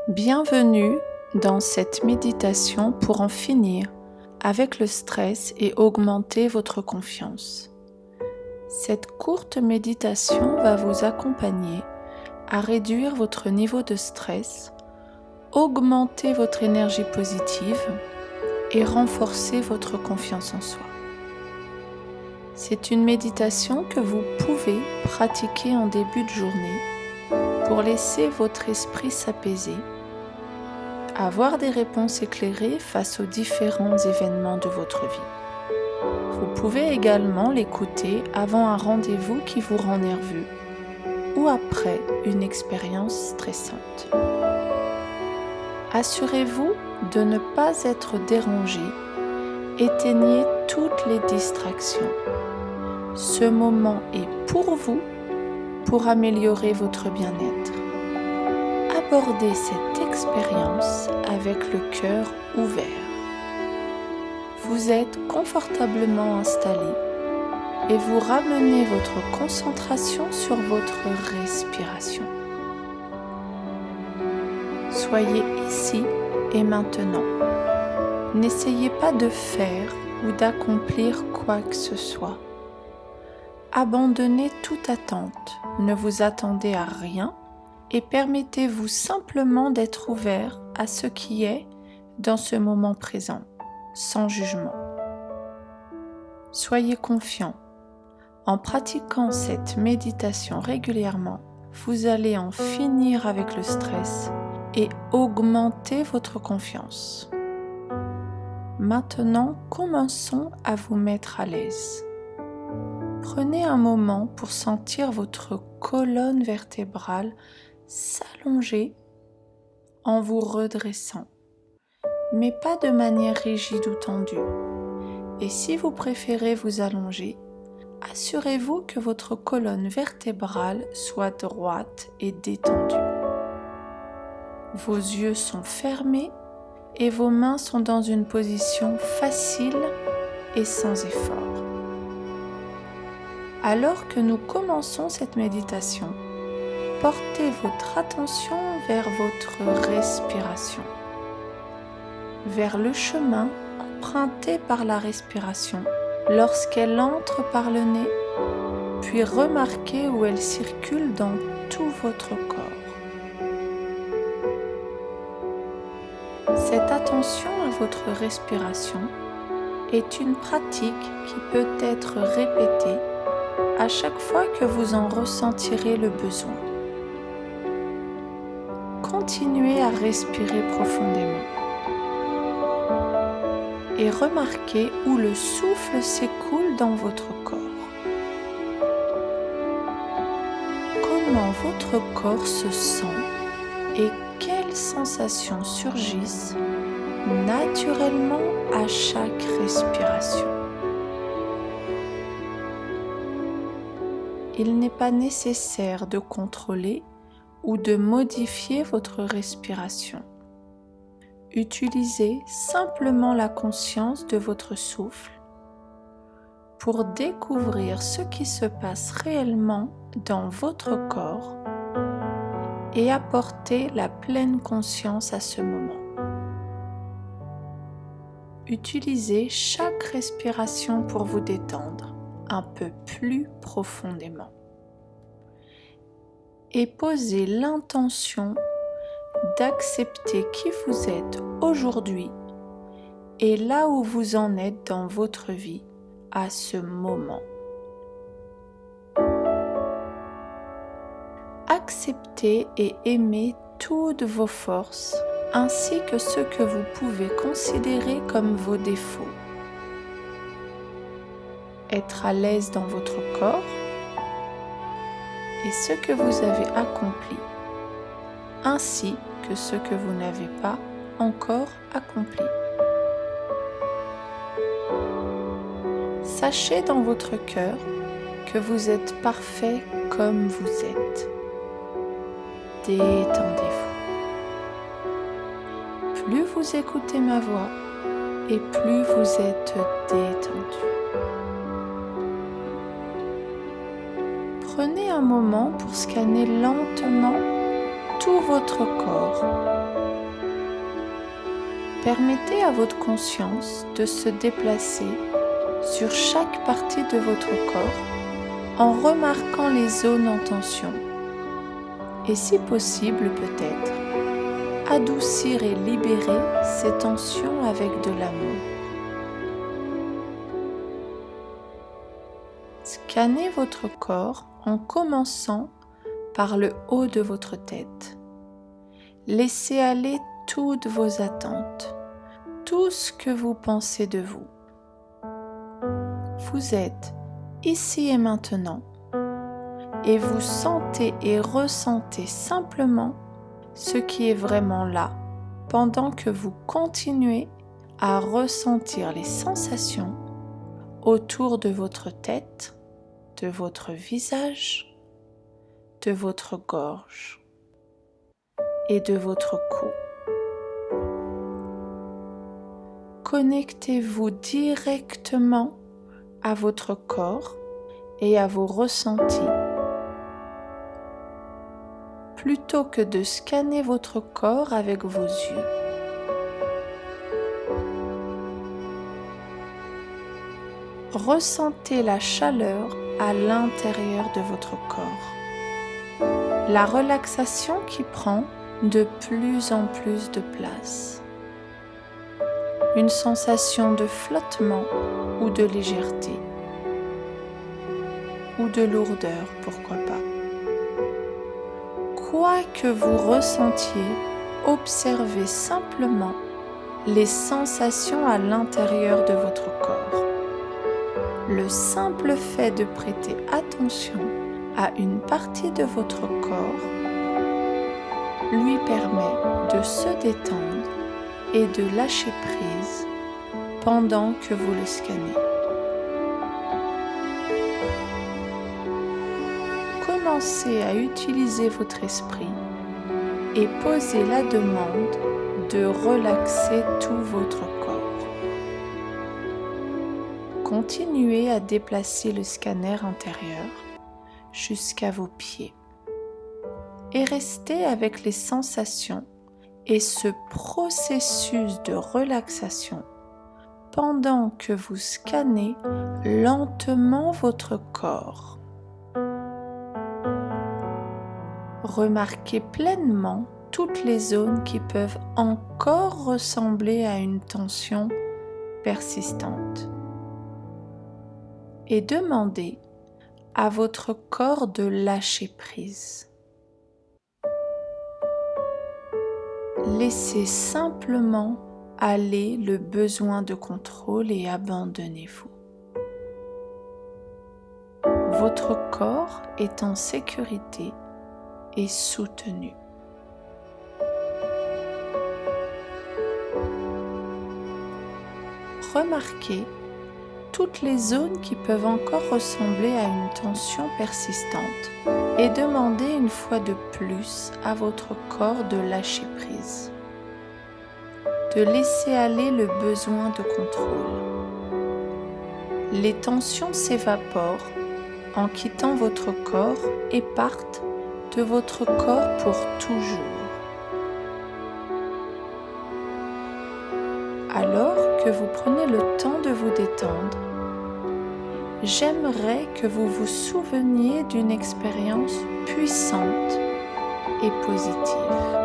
Bienvenue dans cette méditation pour en finir avec le stress et augmenter votre confiance. Cette courte méditation va vous accompagner à réduire votre niveau de stress, augmenter votre énergie positive et renforcer votre confiance en soi. C'est une méditation que vous pouvez pratiquer en début de journée pour laisser votre esprit s'apaiser, avoir des réponses éclairées face aux différents événements de votre vie. Vous pouvez également l'écouter avant un rendez-vous qui vous rend nerveux ou après une expérience stressante. Assurez-vous de ne pas être dérangé. Éteignez toutes les distractions. Ce moment est pour vous, pour améliorer votre bien-être. Abordez cette expérience avec le cœur ouvert. Vous êtes confortablement installé et vous ramenez votre concentration sur votre respiration. Soyez ici et maintenant. N'essayez pas de faire ou d'accomplir quoi que ce soit. Abandonnez toute attente, ne vous attendez à rien et permettez-vous simplement d'être ouvert à ce qui est dans ce moment présent, sans jugement. Soyez confiant. En pratiquant cette méditation régulièrement, vous allez en finir avec le stress et augmenter votre confiance. Maintenant, commençons à vous mettre à l'aise. Prenez un moment pour sentir votre colonne vertébrale s'allonger en vous redressant, mais pas de manière rigide ou tendue. Et si vous préférez vous allonger, assurez-vous que votre colonne vertébrale soit droite et détendue. Vos yeux sont fermés et vos mains sont dans une position facile et sans effort. Alors que nous commençons cette méditation, portez votre attention vers votre respiration, vers le chemin emprunté par la respiration lorsqu'elle entre par le nez, puis remarquez où elle circule dans tout votre corps. Cette attention à votre respiration est une pratique qui peut être répétée à chaque fois que vous en ressentirez le besoin. Continuez à respirer profondément et remarquez où le souffle s'écoule dans votre corps. Comment votre corps se sent et quelles sensations surgissent naturellement à chaque respiration. Il n'est pas nécessaire de contrôler ou de modifier votre respiration. Utilisez simplement la conscience de votre souffle pour découvrir ce qui se passe réellement dans votre corps et apporter la pleine conscience à ce moment. Utilisez chaque respiration pour vous détendre un peu plus profondément. Et posez l'intention d'accepter qui vous êtes aujourd'hui et là où vous en êtes dans votre vie à ce moment. Acceptez et aimez toutes vos forces ainsi que ce que vous pouvez considérer comme vos défauts. Être à l'aise dans votre corps et ce que vous avez accompli, ainsi que ce que vous n'avez pas encore accompli. Sachez dans votre cœur que vous êtes parfait comme vous êtes. Détendez-vous. Plus vous écoutez ma voix et plus vous êtes détendu. Prenez un moment pour scanner lentement tout votre corps Permettez à votre conscience de se déplacer sur chaque partie de votre corps en remarquant les zones en tension et si possible peut-être adoucir et libérer ces tensions avec de l'amour. Scannez votre corps en commençant par le haut de votre tête. Laissez aller toutes vos attentes, tout ce que vous pensez de vous. Vous êtes ici et maintenant et vous sentez et ressentez simplement ce qui est vraiment là pendant que vous continuez à ressentir les sensations autour de votre tête, de votre visage, de votre gorge et de votre cou. Connectez-vous directement à votre corps et à vos ressentis plutôt que de scanner votre corps avec vos yeux. Ressentez la chaleur à l'intérieur de votre corps, la relaxation qui prend de plus en plus de place, une sensation de flottement ou de légèreté, ou de lourdeur, pourquoi pas. Quoi que vous ressentiez, observez simplement les sensations à l'intérieur de votre corps. Le simple fait de prêter attention à une partie de votre corps lui permet de se détendre et de lâcher prise pendant que vous le scannez. Commencez à utiliser votre esprit et posez la demande de relaxer tout votre corps. Continuez à déplacer le scanner intérieur jusqu'à vos pieds et restez avec les sensations et ce processus de relaxation pendant que vous scannez lentement votre corps. Remarquez pleinement toutes les zones qui peuvent encore ressembler à une tension persistante. Et demandez à votre corps de lâcher prise. Laissez simplement aller le besoin de contrôle et abandonnez-vous. Votre corps est en sécurité et soutenu. Remarquez toutes les zones qui peuvent encore ressembler à une tension persistante et demandez une fois de plus à votre corps de lâcher prise, de laisser aller le besoin de contrôle. Les tensions s'évaporent en quittant votre corps et partent de votre corps pour toujours. Alors que vous prenez le temps de vous détendre, j'aimerais que vous vous souveniez d'une expérience puissante et positive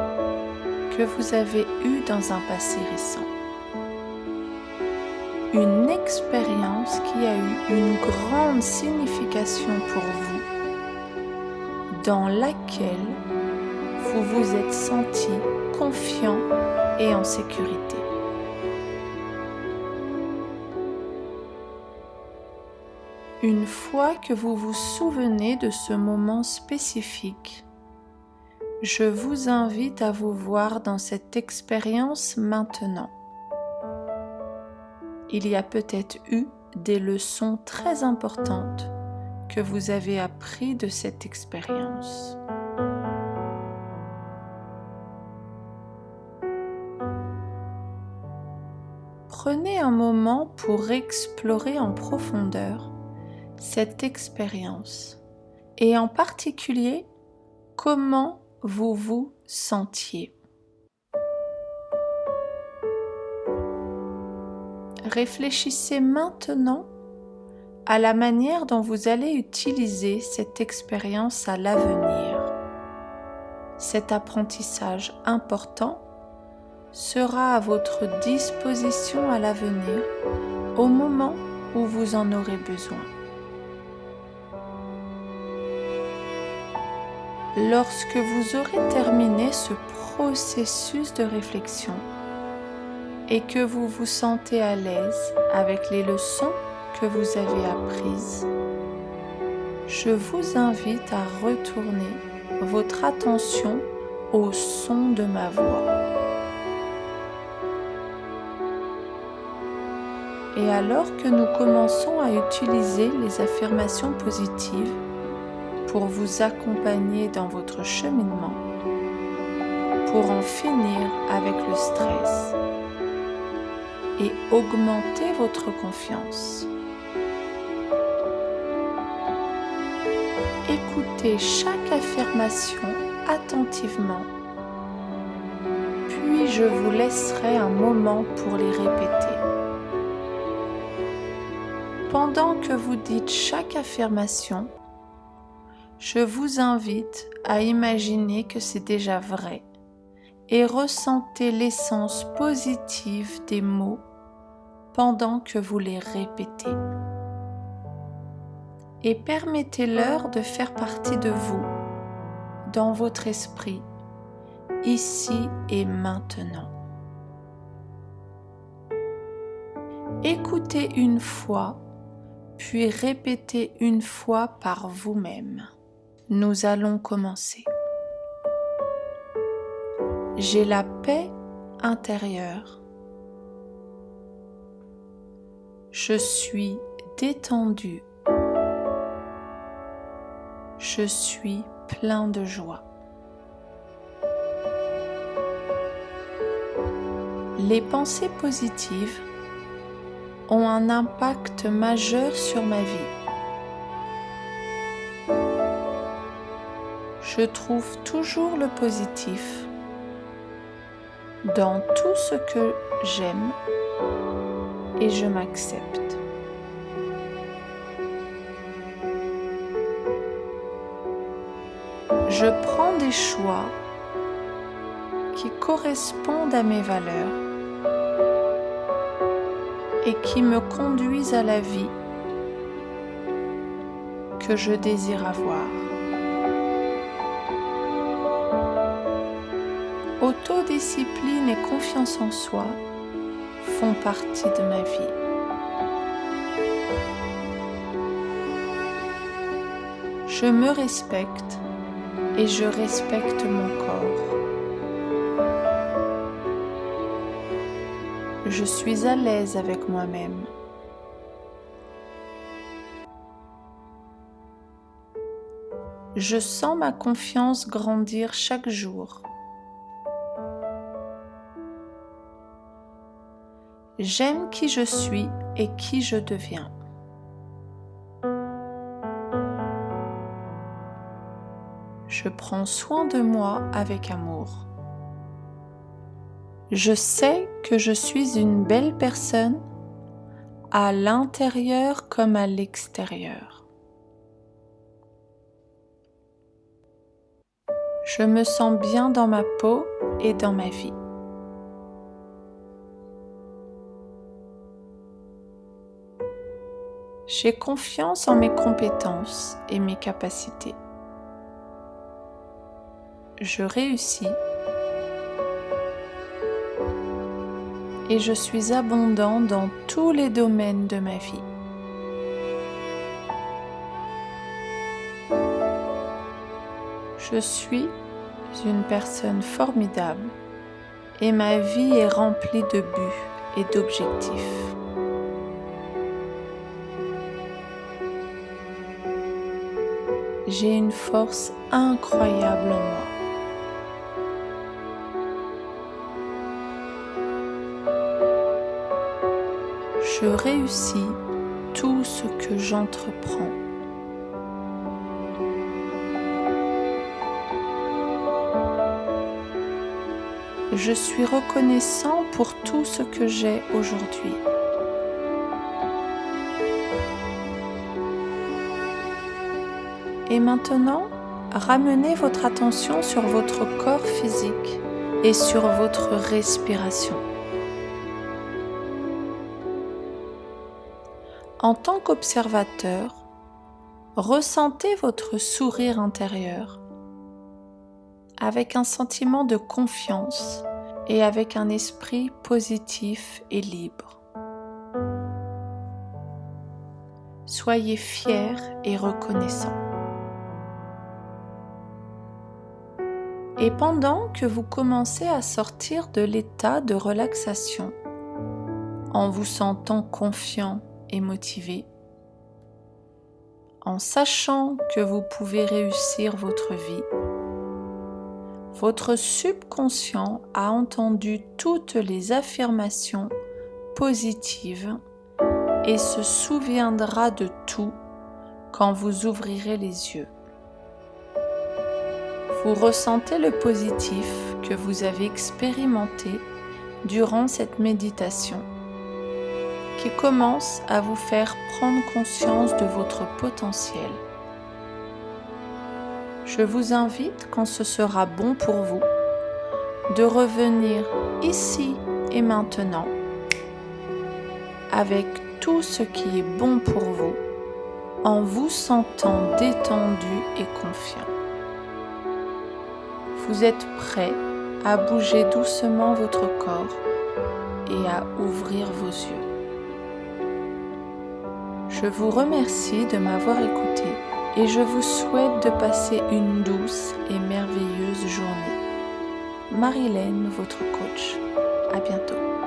que vous avez eue dans un passé récent. Une expérience qui a eu une grande signification pour vous, dans laquelle vous vous êtes senti confiant et en sécurité. Une fois que vous vous souvenez de ce moment spécifique, je vous invite à vous voir dans cette expérience maintenant. Il y a peut-être eu des leçons très importantes que vous avez appris de cette expérience. Prenez un moment pour explorer en profondeur cette expérience et en particulier comment vous vous sentiez. Réfléchissez maintenant à la manière dont vous allez utiliser cette expérience à l'avenir. Cet apprentissage important sera à votre disposition à l'avenir au moment où vous en aurez besoin. Lorsque vous aurez terminé ce processus de réflexion et que vous vous sentez à l'aise avec les leçons que vous avez apprises, je vous invite à retourner votre attention au son de ma voix. Et alors que nous commençons à utiliser les affirmations positives pour vous accompagner dans votre cheminement, pour en finir avec le stress et augmenter votre confiance. Écoutez chaque affirmation attentivement, puis je vous laisserai un moment pour les répéter. Pendant que vous dites chaque affirmation, je vous invite à imaginer que c'est déjà vrai et ressentez l'essence positive des mots pendant que vous les répétez. Et permettez-leur de faire partie de vous, dans votre esprit, ici et maintenant. Écoutez une fois, puis répétez une fois par vous-même. Nous allons commencer. J'ai la paix intérieure. Je suis détendu. Je suis plein de joie. Les pensées positives ont un impact majeur sur ma vie. Je trouve toujours le positif dans tout ce que j'aime et je m'accepte. Je prends des choix qui correspondent à mes valeurs et qui me conduisent à la vie que je désire avoir. Autodiscipline et confiance en soi font partie de ma vie. Je me respecte et je respecte mon corps. Je suis à l'aise avec moi-même. Je sens ma confiance grandir chaque jour. J'aime qui je suis et qui je deviens. Je prends soin de moi avec amour. Je sais que je suis une belle personne à l'intérieur comme à l'extérieur. Je me sens bien dans ma peau et dans ma vie. J'ai confiance en mes compétences et mes capacités. Je réussis et je suis abondant dans tous les domaines de ma vie. Je suis une personne formidable et ma vie est remplie de buts et d'objectifs. J'ai une force incroyable en moi. Je réussis tout ce que j'entreprends. Je suis reconnaissant pour tout ce que j'ai aujourd'hui. Et maintenant, ramenez votre attention sur votre corps physique et sur votre respiration. En tant qu'observateur, ressentez votre sourire intérieur avec un sentiment de confiance et avec un esprit positif et libre. Soyez fiers et reconnaissants. Et pendant que vous commencez à sortir de l'état de relaxation, en vous sentant confiant et motivé, en sachant que vous pouvez réussir votre vie, votre subconscient a entendu toutes les affirmations positives et se souviendra de tout quand vous ouvrirez les yeux. Vous ressentez le positif que vous avez expérimenté durant cette méditation qui commence à vous faire prendre conscience de votre potentiel. Je vous invite, quand ce sera bon pour vous, de revenir ici et maintenant avec tout ce qui est bon pour vous, en vous sentant détendu et confiant. Vous êtes prêt à bouger doucement votre corps et à ouvrir vos yeux. Je vous remercie de m'avoir écouté et je vous souhaite de passer une douce et merveilleuse journée. Marilène, votre coach. À bientôt.